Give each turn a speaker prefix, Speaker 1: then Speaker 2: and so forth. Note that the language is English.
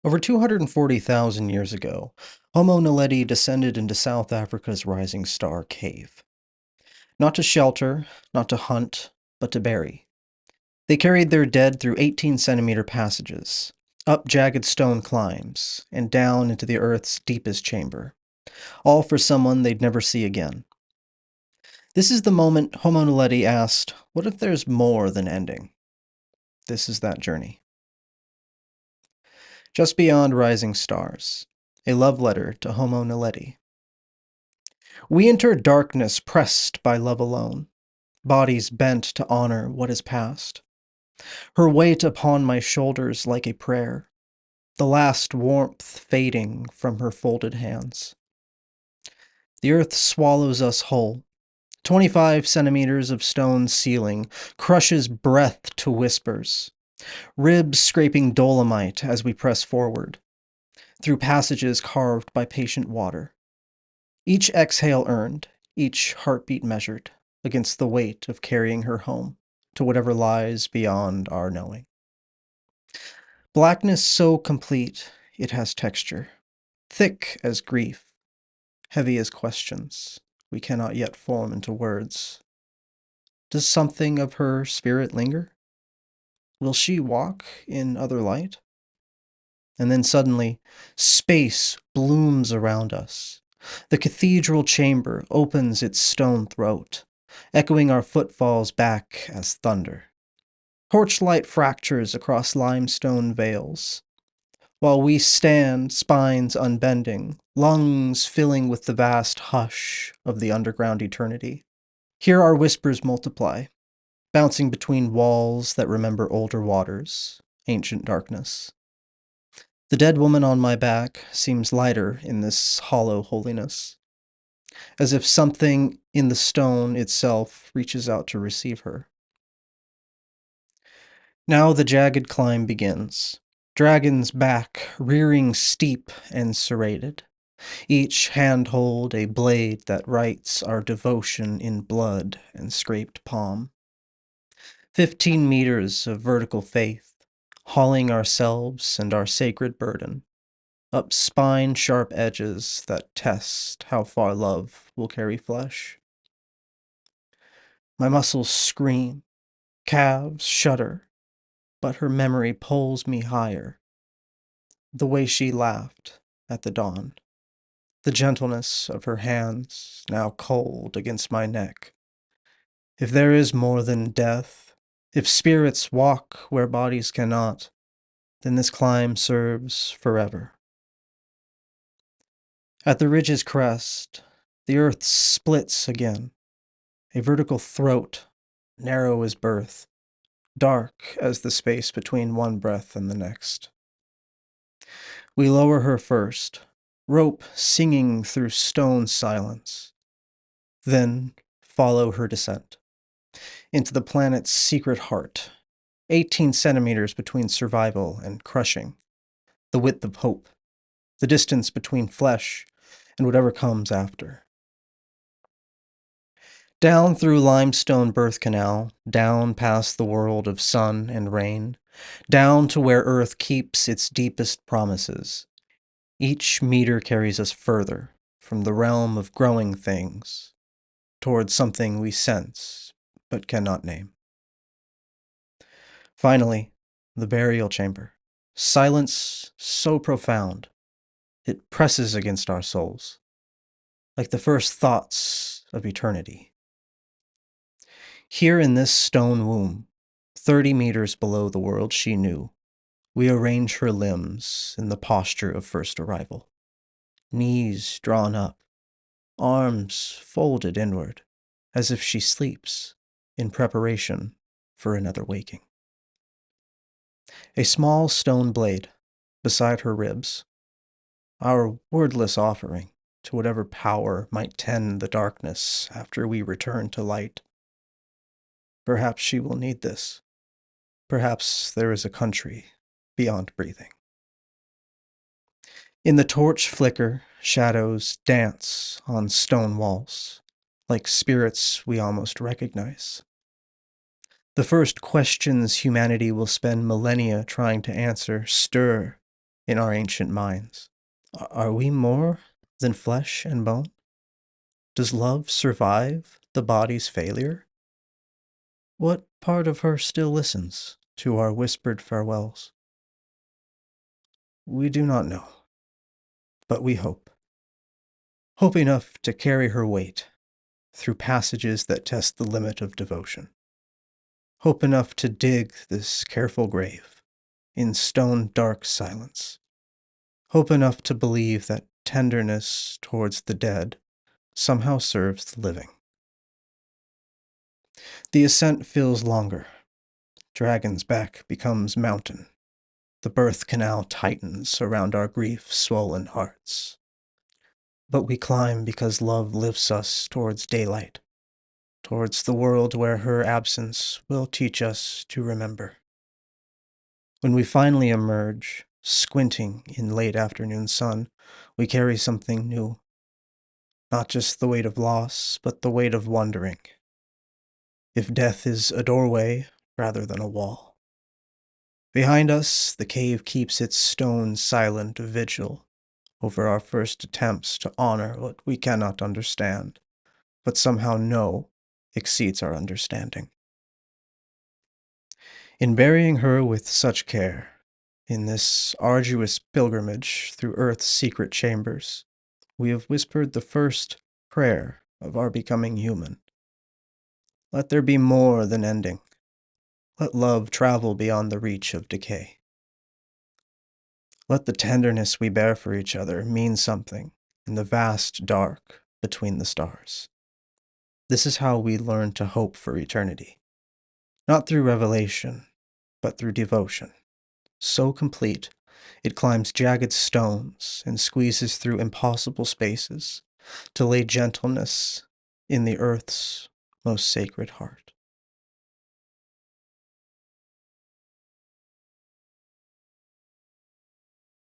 Speaker 1: Over 240,000 years ago, Homo Naledi descended into South Africa's rising star cave. Not to shelter, not to hunt, but to bury. They carried their dead through 18-centimeter passages, up jagged stone climbs, and down into the Earth's deepest chamber, all for someone they'd never see again. This is the moment Homo Naledi asked, what if there's more than ending? This is that journey. Just beyond rising stars, a love letter to Homo Naledi. We enter darkness pressed by love alone, bodies bent to honor what is past. Her weight upon my shoulders like a prayer, the last warmth fading from her folded hands. The earth swallows us whole. 25 centimeters of stone ceiling crushes breath to whispers, ribs scraping dolomite as we press forward, through passages carved by patient water. Each exhale earned, each heartbeat measured, against the weight of carrying her home to whatever lies beyond our knowing. Blackness so complete, it has texture, thick as grief, heavy as questions we cannot yet form into words. Does something of her spirit linger? Will she walk in other light? And then suddenly, space blooms around us. The cathedral chamber opens its stone throat, echoing our footfalls back as thunder. Torchlight fractures across limestone veils, while we stand, spines unbending, lungs filling with the vast hush of the underground eternity. Here our whispers multiply, bouncing between walls that remember older waters, ancient darkness. The dead woman on my back seems lighter in this hollow holiness, as if something in the stone itself reaches out to receive her. Now the jagged climb begins. Dragons back, rearing steep and serrated. Each handhold a blade that writes our devotion in blood and scraped palm. 15 meters of vertical faith, hauling ourselves and our sacred burden, up spine-sharp edges that test how far love will carry flesh. My muscles scream, calves shudder, but her memory pulls me higher. The way she laughed at the dawn, the gentleness of her hands now cold against my neck. If there is more than death, if spirits walk where bodies cannot, then this climb serves forever. At the ridge's crest, the earth splits again, a vertical throat, narrow as birth, dark as the space between one breath and the next. We lower her first, rope singing through stone silence, then follow her descent into the planet's secret heart, 18 centimeters between survival and crushing, the width of hope, the distance between flesh and whatever comes after. Down through limestone birth canal, down past the world of sun and rain, down to where Earth keeps its deepest promises. Each meter carries us further from the realm of growing things towards something we sense but cannot name. Finally, the burial chamber. Silence so profound, it presses against our souls, like the first thoughts of eternity. Here in this stone womb, 30 meters below the world she knew, we arrange her limbs in the posture of first arrival. Knees drawn up, arms folded inward, as if she sleeps in preparation for another waking. A small stone blade beside her ribs, our wordless offering to whatever power might tend the darkness after we return to light. Perhaps she will need this. Perhaps there is a country beyond breathing. In the torch flicker, shadows dance on stone walls, like spirits we almost recognize. The first questions humanity will spend millennia trying to answer stir in our ancient minds. Are we more than flesh and bone? Does love survive the body's failure? What part of her still listens to our whispered farewells? We do not know, but we hope. Hope enough to carry her weight through passages that test the limit of devotion. Hope enough to dig this careful grave in stone dark silence. Hope enough to believe that tenderness towards the dead somehow serves the living. The ascent feels longer. Dragon's back becomes mountain. The birth canal tightens around our grief-swollen hearts. But we climb because love lifts us towards daylight, towards the world where her absence will teach us to remember. When we finally emerge, squinting in late afternoon sun, we carry something new. Not just the weight of loss, but the weight of wondering. If death is a doorway rather than a wall. Behind us, the cave keeps its stone silent vigil over our first attempts to honor what we cannot understand, but somehow know exceeds our understanding. In burying her with such care, in this arduous pilgrimage through Earth's secret chambers, we have whispered the first prayer of our becoming human. Let there be more than ending. Let love travel beyond the reach of decay. Let the tenderness we bear for each other mean something in the vast dark between the stars. This is how we learn to hope for eternity. Not through revelation, but through devotion. So complete, it climbs jagged stones and squeezes through impossible spaces to lay gentleness in the earth's most sacred heart.